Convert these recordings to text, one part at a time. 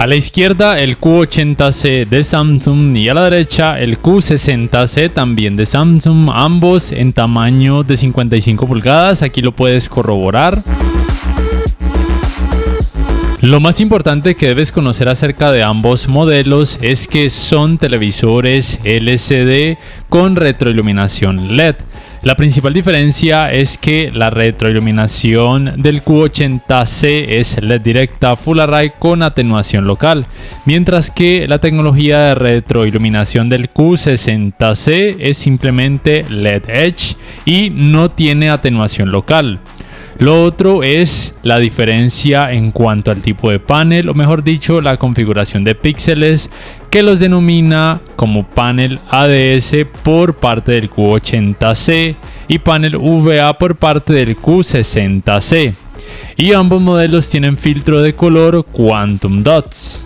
A la izquierda el Q80C de Samsung y a la derecha el Q60C también de Samsung, ambos en tamaño de 55 pulgadas, aquí lo puedes corroborar. Lo más importante que debes conocer acerca de ambos modelos es que son televisores LCD con retroiluminación LED. La principal diferencia es que la retroiluminación del Q80C es LED directa Full Array con atenuación local, mientras que la tecnología de retroiluminación del Q60C es simplemente LED Edge y no tiene atenuación local. Lo otro es la diferencia en cuanto al tipo de panel, o mejor dicho, la configuración de píxeles, que los denomina como panel ADS por parte del Q80C y panel VA por parte del Q60C. Y ambos modelos tienen filtro de color Quantum Dots.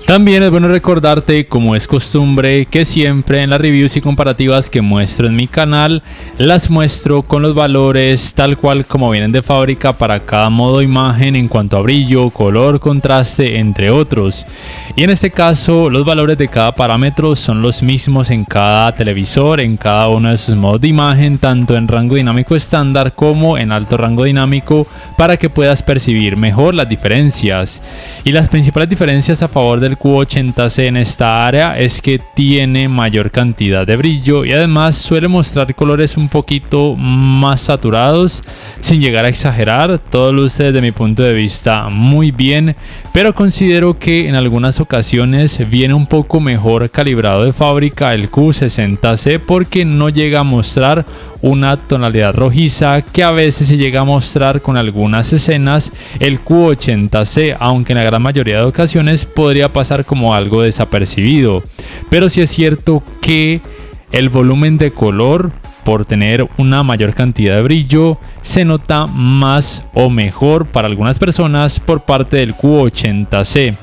También es bueno recordarte, como es costumbre, que siempre en las reviews y comparativas que muestro en mi canal, las muestro con los valores tal cual como vienen de fábrica para cada modo de imagen en cuanto a brillo, color, contraste, entre otros. Y en este caso, los valores de cada parámetro son los mismos en cada televisor, en cada uno de sus modos de imagen, tanto en rango dinámico estándar como en alto rango dinámico, para que puedas percibir mejor las diferencias. Y las principales diferencias a favor del Q80C en esta área es que tiene mayor cantidad de brillo y además suele mostrar colores un poquito más saturados, sin llegar a exagerar. Todo luce desde mi punto de vista muy bien, pero considero que en algunas ocasiones viene un poco mejor calibrado de fábrica el Q60C, porque no llega a mostrar una tonalidad rojiza que a veces se llega a mostrar con algunas escenas el Q80C, aunque en la gran mayoría de ocasiones podría pasar como algo desapercibido. Pero sí es cierto que el volumen de color, por tener una mayor cantidad de brillo, se nota más o mejor para algunas personas por parte del Q80C.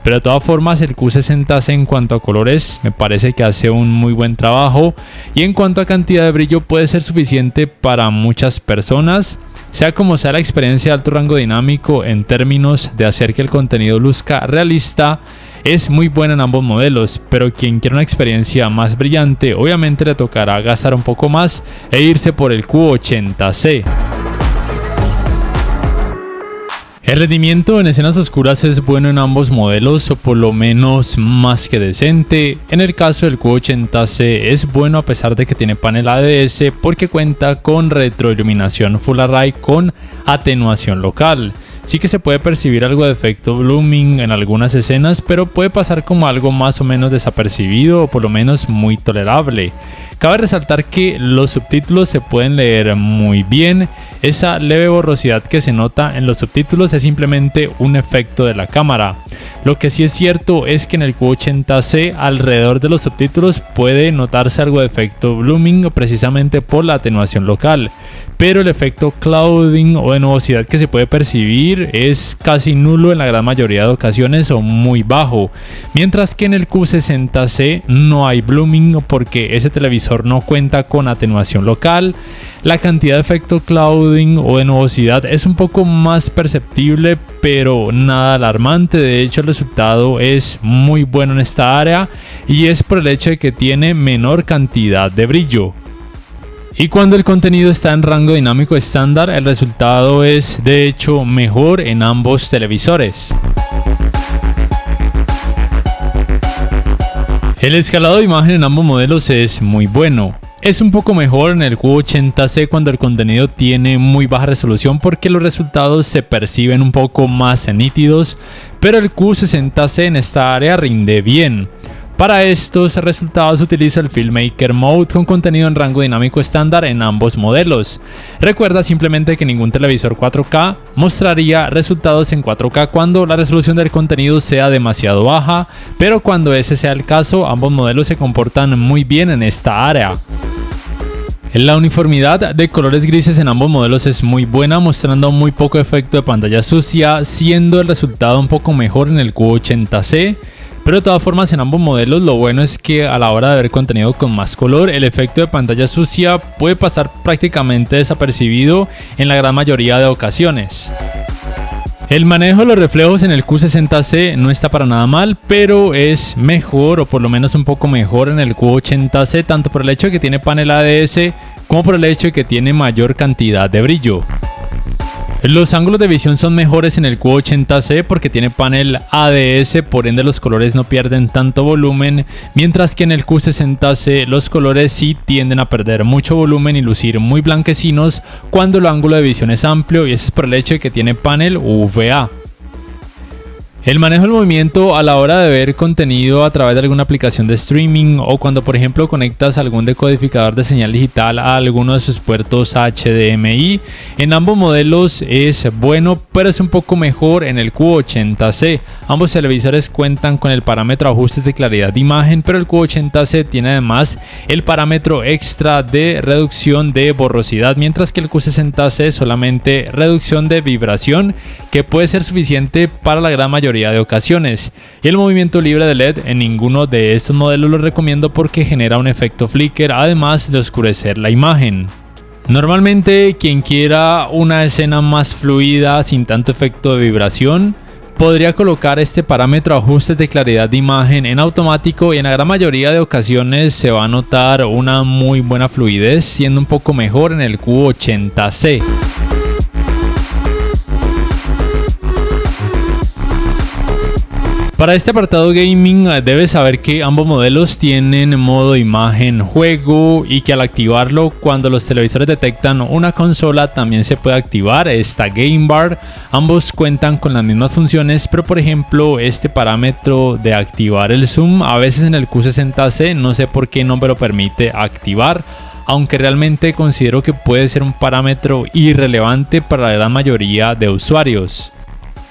Pero de todas formas, el Q60C en cuanto a colores me parece que hace un muy buen trabajo, y en cuanto a cantidad de brillo puede ser suficiente para muchas personas. Sea como sea la experiencia de alto rango dinámico en términos de hacer que el contenido luzca realista, es muy buena en ambos modelos, pero quien quiera una experiencia más brillante obviamente le tocará gastar un poco más e irse por el Q80C. El rendimiento en escenas oscuras es bueno en ambos modelos, o por lo menos más que decente. En el caso del Q80C es bueno a pesar de que tiene panel ADS, porque cuenta con retroiluminación Full Array con atenuación local. Sí que se puede percibir algo de efecto blooming en algunas escenas, pero puede pasar como algo más o menos desapercibido, o por lo menos muy tolerable. Cabe resaltar que los subtítulos se pueden leer muy bien. Esa leve borrosidad que se nota en los subtítulos es simplemente un efecto de la cámara. Lo que sí es cierto es que en el Q80C alrededor de los subtítulos puede notarse algo de efecto blooming, precisamente por la atenuación local, pero el efecto clouding o de nubosidad que se puede percibir es casi nulo en la gran mayoría de ocasiones, o muy bajo, mientras que en el Q60C no hay blooming porque ese televisor no cuenta con atenuación local. La cantidad de efecto clouding o de nubosidad es un poco más perceptible, pero nada alarmante. De hecho, el resultado es muy bueno en esta área, y es por el hecho de que tiene menor cantidad de brillo. Y cuando el contenido está en rango dinámico estándar, el resultado es de hecho mejor en ambos televisores. El escalado de imagen en ambos modelos es muy bueno. Es un poco mejor en el Q80C cuando el contenido tiene muy baja resolución, porque los resultados se perciben un poco más nítidos, pero el Q60C en esta área rinde bien. Para estos resultados utiliza el Filmmaker Mode con contenido en rango dinámico estándar en ambos modelos. Recuerda simplemente que ningún televisor 4K mostraría resultados en 4K cuando la resolución del contenido sea demasiado baja, pero cuando ese sea el caso, ambos modelos se comportan muy bien en esta área. La uniformidad de colores grises en ambos modelos es muy buena, mostrando muy poco efecto de pantalla sucia, siendo el resultado un poco mejor en el Q80C. Pero de todas formas, en ambos modelos lo bueno es que a la hora de ver contenido con más color, el efecto de pantalla sucia puede pasar prácticamente desapercibido en la gran mayoría de ocasiones. El manejo de los reflejos en el Q60C no está para nada mal, pero es mejor, o por lo menos un poco mejor, en el Q80C, tanto por el hecho de que tiene panel ADS como por el hecho de que tiene mayor cantidad de brillo. Los ángulos de visión son mejores en el Q80C porque tiene panel ADS, por ende los colores no pierden tanto volumen, mientras que en el Q60C los colores sí tienden a perder mucho volumen y lucir muy blanquecinos cuando el ángulo de visión es amplio, y eso es por el hecho de que tiene panel UVA. El manejo del movimiento a la hora de ver contenido a través de alguna aplicación de streaming, o cuando por ejemplo conectas algún decodificador de señal digital a alguno de sus puertos HDMI, en ambos modelos es bueno, pero es un poco mejor en el Q80C. Ambos televisores cuentan con el parámetro ajustes de claridad de imagen, pero el Q80C tiene además el parámetro extra de reducción de borrosidad, mientras que el Q60C solamente reducción de vibración, que puede ser suficiente para la gran mayoría de ocasiones. Y el movimiento libre de LED en ninguno de estos modelos lo recomiendo porque genera un efecto flicker, además de oscurecer la imagen. Normalmente quien quiera una escena más fluida sin tanto efecto de vibración podría colocar este parámetro ajustes de claridad de imagen en automático, y en la gran mayoría de ocasiones se va a notar una muy buena fluidez, siendo un poco mejor en el Q80C. Para este apartado gaming debes saber que ambos modelos tienen modo imagen juego, y que al activarlo, cuando los televisores detectan una consola, también se puede activar esta Game Bar. Ambos cuentan con las mismas funciones, pero por ejemplo este parámetro de activar el zoom a veces en el Q60C no sé por qué no me lo permite activar, aunque realmente considero que puede ser un parámetro irrelevante para la gran mayoría de usuarios.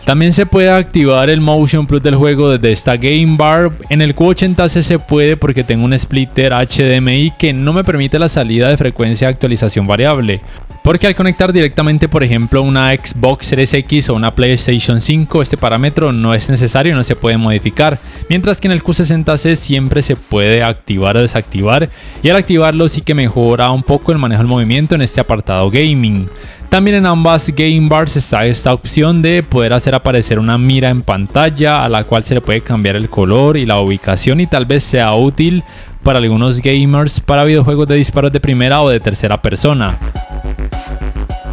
También se puede activar el Motion Plus del juego desde esta Game Bar. En el Q80C se puede porque tengo un splitter HDMI que no me permite la salida de frecuencia de actualización variable, porque al conectar directamente por ejemplo una Xbox Series X o una PlayStation 5, este parámetro no es necesario y no se puede modificar, mientras que en el Q60C siempre se puede activar o desactivar, y al activarlo sí que mejora un poco el manejo del movimiento en este apartado gaming. También en ambas Game Bars está esta opción de poder hacer aparecer una mira en pantalla, a la cual se le puede cambiar el color y la ubicación, y tal vez sea útil para algunos gamers para videojuegos de disparos de primera o de tercera persona.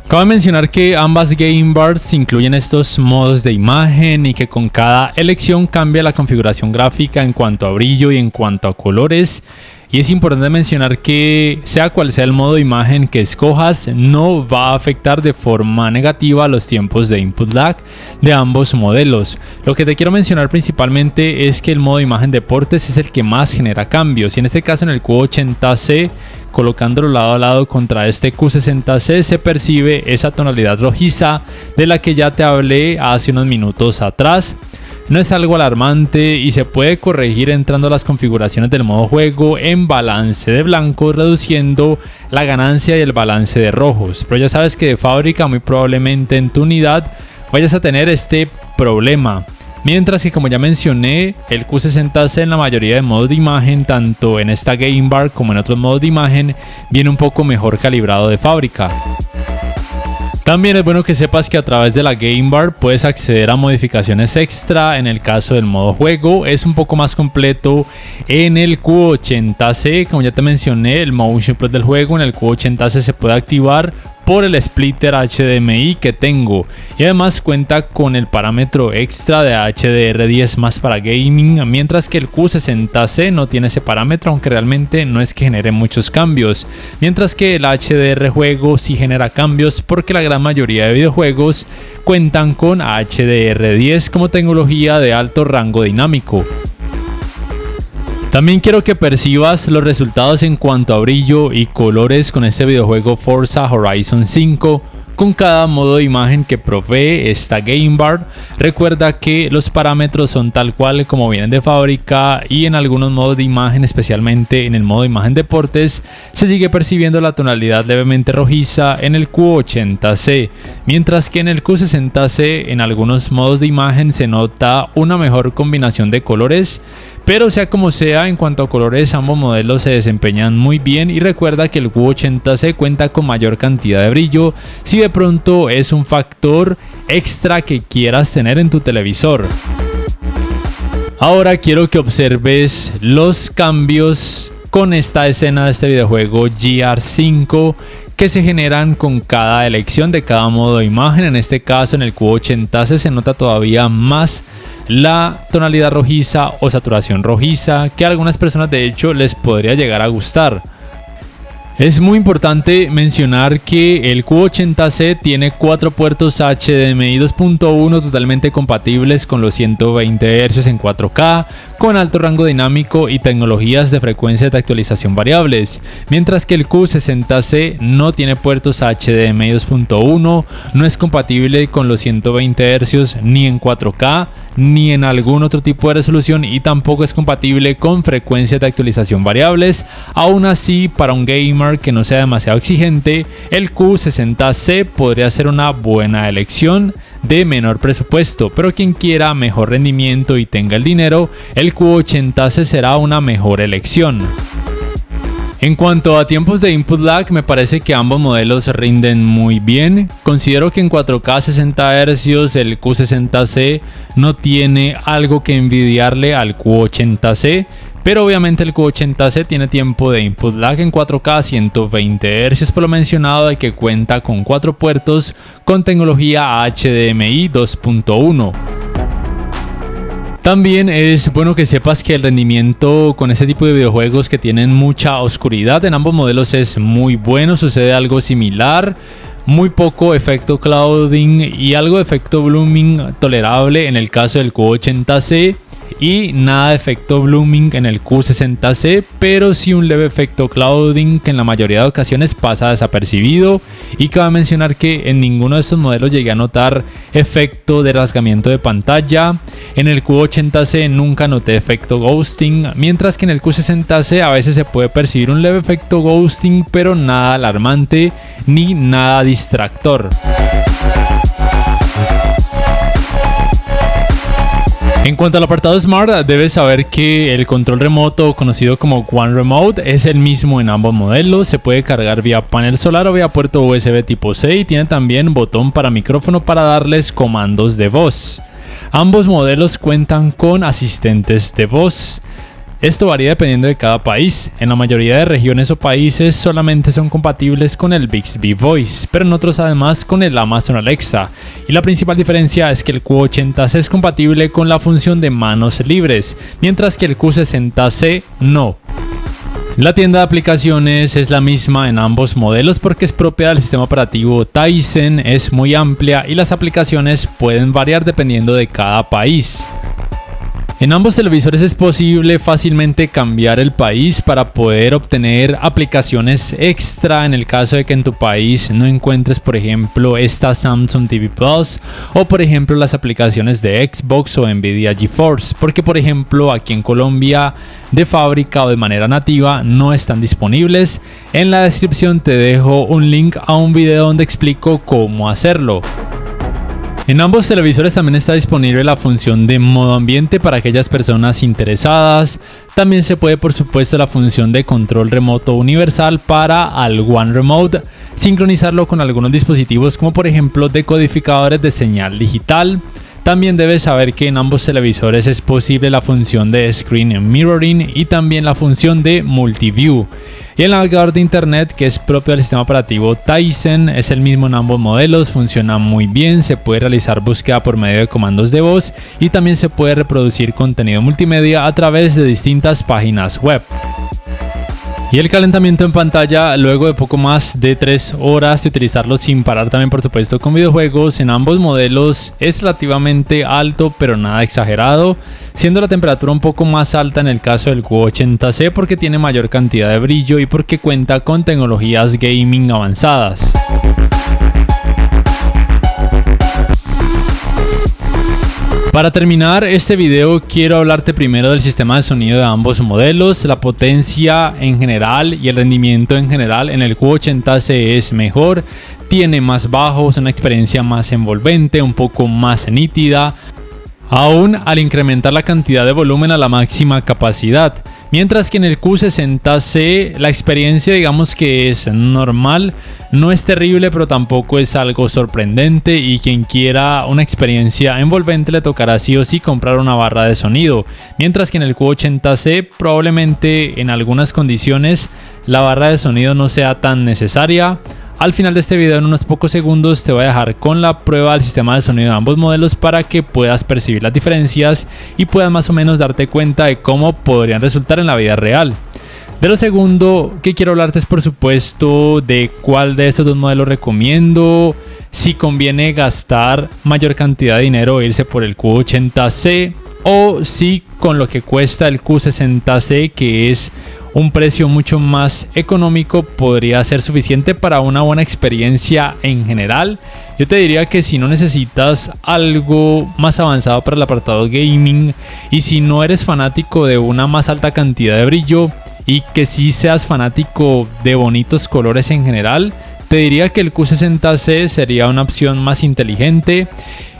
Cabe mencionar que ambas Game Bars incluyen estos modos de imagen, y que con cada elección cambia la configuración gráfica en cuanto a brillo y en cuanto a colores. Y es importante mencionar que sea cual sea el modo de imagen que escojas, no va a afectar de forma negativa los tiempos de input lag de ambos modelos. Lo que te quiero mencionar principalmente es que el modo de imagen deportes es el que más genera cambios, y en este caso en el Q80C, colocándolo lado a lado contra este Q60C, se percibe esa tonalidad rojiza de la que ya te hablé hace unos minutos atrás. No es algo alarmante y se puede corregir entrando a las configuraciones del modo juego en balance de blancos, reduciendo la ganancia y el balance de rojos. Pero ya sabes que de fábrica muy probablemente en tu unidad vayas a tener este problema. Mientras que, como ya mencioné, el Q60C en la mayoría de modos de imagen, tanto en esta Game Bar como en otros modos de imagen, viene un poco mejor calibrado de fábrica. También es bueno que sepas que a través de la Game Bar puedes acceder a modificaciones extra. En el caso del modo juego es un poco más completo en el Q80C. Como ya te mencioné, el Motion Plus del juego en el Q80C se puede activar por el splitter HDMI que tengo, y además cuenta con el parámetro extra de HDR10 más para gaming, mientras que el Q60C no tiene ese parámetro, aunque realmente no es que genere muchos cambios, mientras que el HDR juego sí genera cambios porque la gran mayoría de videojuegos cuentan con HDR10 como tecnología de alto rango dinámico. También quiero que percibas los resultados en cuanto a brillo y colores con este videojuego Forza Horizon 5 con cada modo de imagen que provee esta Game Bar. Recuerda que los parámetros son tal cual como vienen de fábrica, y en algunos modos de imagen, especialmente en el modo de imagen deportes, se sigue percibiendo la tonalidad levemente rojiza en el Q80C, mientras que en el Q60C en algunos modos de imagen se nota una mejor combinación de colores, Pero sea como sea, en cuanto a colores, ambos modelos se desempeñan muy bien y recuerda que el Q80C cuenta con mayor cantidad de brillo si de pronto es un factor extra que quieras tener en tu televisor. Ahora quiero que observes los cambios con esta escena de este videojuego GR5 que se generan con cada elección de cada modo de imagen. En este caso, en el Q80C se nota todavía más la tonalidad rojiza o saturación rojiza, que a algunas personas de hecho les podría llegar a gustar. Es muy importante mencionar que el Q80C tiene 4 puertos HDMI 2.1 totalmente compatibles con los 120 Hz en 4K, con alto rango dinámico y tecnologías de frecuencia de actualización variables, mientras que el Q60C no tiene puertos HDMI 2.1, no es compatible con los 120 Hz ni en 4K ni en algún otro tipo de resolución y tampoco es compatible con frecuencias de actualización variables. Aún así, para un gamer que no sea demasiado exigente, el Q60C podría ser una buena elección de menor presupuesto, pero quien quiera mejor rendimiento y tenga el dinero, el Q80C será una mejor elección. En cuanto a tiempos de input lag, me parece que ambos modelos rinden muy bien. Considero que en 4K 60 Hz el Q60C no tiene algo que envidiarle al Q80C, pero obviamente el Q80C tiene tiempo de input lag en 4K 120 Hz por lo mencionado de que cuenta con 4 puertos con tecnología HDMI 2.1. También es bueno que sepas que el rendimiento con este tipo de videojuegos que tienen mucha oscuridad en ambos modelos es muy bueno, sucede algo similar, muy poco efecto clouding y algo de efecto blooming tolerable en el caso del Q80C y nada de efecto blooming en el Q60C, pero sí un leve efecto clouding que en la mayoría de ocasiones pasa desapercibido, y cabe mencionar que en ninguno de estos modelos llegué a notar efecto de rasgamiento de pantalla. En el Q80C nunca noté efecto ghosting, mientras que en el Q60C a veces se puede percibir un leve efecto ghosting, pero nada alarmante ni nada distractor. En cuanto al apartado Smart, debes saber que el control remoto, conocido como One Remote, es el mismo en ambos modelos. Se puede cargar vía panel solar o vía puerto USB tipo C y tiene también botón para micrófono para darles comandos de voz. Ambos modelos cuentan con asistentes de voz. Esto varía dependiendo de cada país. En la mayoría de regiones o países solamente son compatibles con el Bixby Voice, pero en otros además con el Amazon Alexa. Y la principal diferencia es que el Q80C es compatible con la función de manos libres, mientras que el Q60C no. La tienda de aplicaciones es la misma en ambos modelos porque es propia del sistema operativo Tizen, es muy amplia y las aplicaciones pueden variar dependiendo de cada país. En ambos televisores es posible fácilmente cambiar el país para poder obtener aplicaciones extra en el caso de que en tu país no encuentres, por ejemplo, esta Samsung TV Plus o por ejemplo las aplicaciones de Xbox o Nvidia GeForce, porque por ejemplo aquí en Colombia de fábrica o de manera nativa no están disponibles. En la descripción te dejo un link a un video donde explico cómo hacerlo. En ambos televisores también está disponible la función de modo ambiente para aquellas personas interesadas. También se puede, por supuesto, la función de control remoto universal para al One Remote, sincronizarlo con algunos dispositivos como por ejemplo decodificadores de señal digital. También debes saber que en ambos televisores es posible la función de Screen Mirroring y también la función de Multiview. Y el navegador de internet, que es propio del sistema operativo Tizen, es el mismo en ambos modelos, funciona muy bien, se puede realizar búsqueda por medio de comandos de voz y también se puede reproducir contenido multimedia a través de distintas páginas web. Y el calentamiento en pantalla, luego de poco más de 3 horas de utilizarlo sin parar también por supuesto con videojuegos, en ambos modelos es relativamente alto pero nada exagerado, siendo la temperatura un poco más alta en el caso del Q80C porque tiene mayor cantidad de brillo y porque cuenta con tecnologías gaming avanzadas. Para terminar este video quiero hablarte primero del sistema de sonido de ambos modelos. La potencia en general y el rendimiento en general en el Q80C es mejor, tiene más bajos, una experiencia más envolvente, un poco más nítida. aún al incrementar la cantidad de volumen a la máxima capacidad. Mientras que en el Q60C la experiencia digamos que es normal, no es terrible pero tampoco es algo sorprendente, y quien quiera una experiencia envolvente le tocará sí o sí comprar una barra de sonido. Mientras que en el Q80C probablemente en algunas condiciones la barra de sonido no sea tan necesaria. Al final de este video, en unos pocos segundos, te voy a dejar con la prueba del sistema de sonido de ambos modelos para que puedas percibir las diferencias y puedas más o menos darte cuenta de cómo podrían resultar en la vida real. De lo segundo que quiero hablarte es por supuesto de cuál de estos dos modelos recomiendo, si conviene gastar mayor cantidad de dinero e irse por el Q80C o si con lo que cuesta el Q60C, que es un precio mucho más económico, podría ser suficiente para una buena experiencia en general. Yo te diría que si no necesitas algo más avanzado para el apartado gaming y si no eres fanático de una más alta cantidad de brillo y que si seas fanático de bonitos colores en general, te diría que el Q60C sería una opción más inteligente.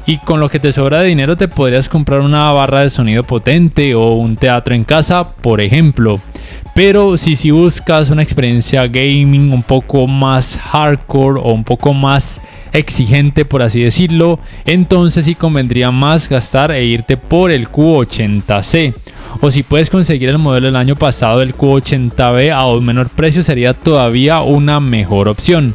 Y con lo que te sobra de dinero te podrías comprar una barra de sonido potente o un teatro en casa, por ejemplo. Pero si buscas una experiencia gaming un poco más hardcore o un poco más exigente, por así decirlo, entonces sí convendría más gastar e irte por el Q80C. O si puedes conseguir el modelo del año pasado, el Q80B, a un menor precio, sería todavía una mejor opción.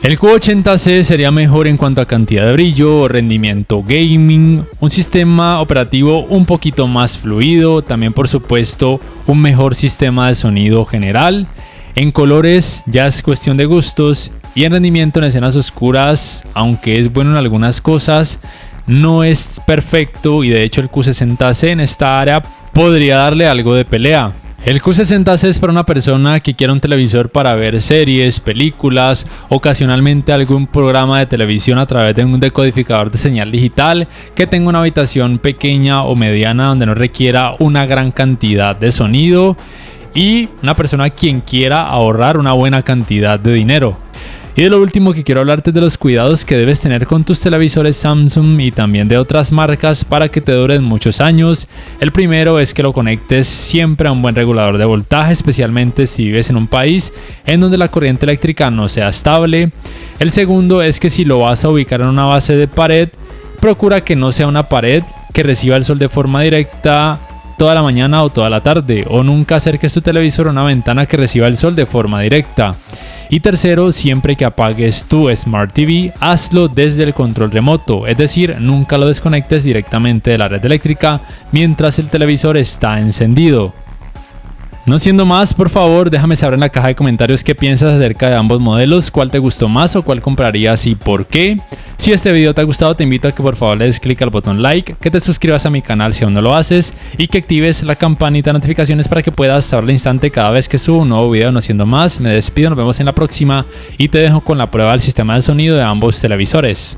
El Q80C sería mejor en cuanto a cantidad de brillo, rendimiento gaming, un sistema operativo un poquito más fluido, también por supuesto un mejor sistema de sonido general. En colores ya es cuestión de gustos, y en rendimiento en escenas oscuras, aunque es bueno en algunas cosas, no es perfecto, y de hecho el Q60C en esta área podría darle algo de pelea. El Q60C es para una persona que quiera un televisor para ver series, películas, ocasionalmente algún programa de televisión a través de un decodificador de señal digital, que tenga una habitación pequeña o mediana donde no requiera una gran cantidad de sonido, y una persona quien quiera ahorrar una buena cantidad de dinero. Y de lo último que quiero hablarte es de los cuidados que debes tener con tus televisores Samsung y también de otras marcas para que te duren muchos años. El primero es que lo conectes siempre a un buen regulador de voltaje, especialmente si vives en un país en donde la corriente eléctrica no sea estable. El segundo es que si lo vas a ubicar en una base de pared, procura que no sea una pared que reciba el sol de forma directa toda la mañana o toda la tarde, o nunca acerques tu televisor a una ventana que reciba el sol de forma directa. Y tercero, siempre que apagues tu Smart TV, hazlo desde el control remoto, es decir, nunca lo desconectes directamente de la red eléctrica mientras el televisor está encendido. No siendo más, por favor, déjame saber en la caja de comentarios qué piensas acerca de ambos modelos, cuál te gustó más o cuál comprarías y por qué. Si este video te ha gustado, te invito a que por favor le des clic al botón like, que te suscribas a mi canal si aún no lo haces y que actives la campanita de notificaciones para que puedas saber al instante cada vez que subo un nuevo video. No siendo más, me despido, nos vemos en la próxima y te dejo con la prueba del sistema de sonido de ambos televisores.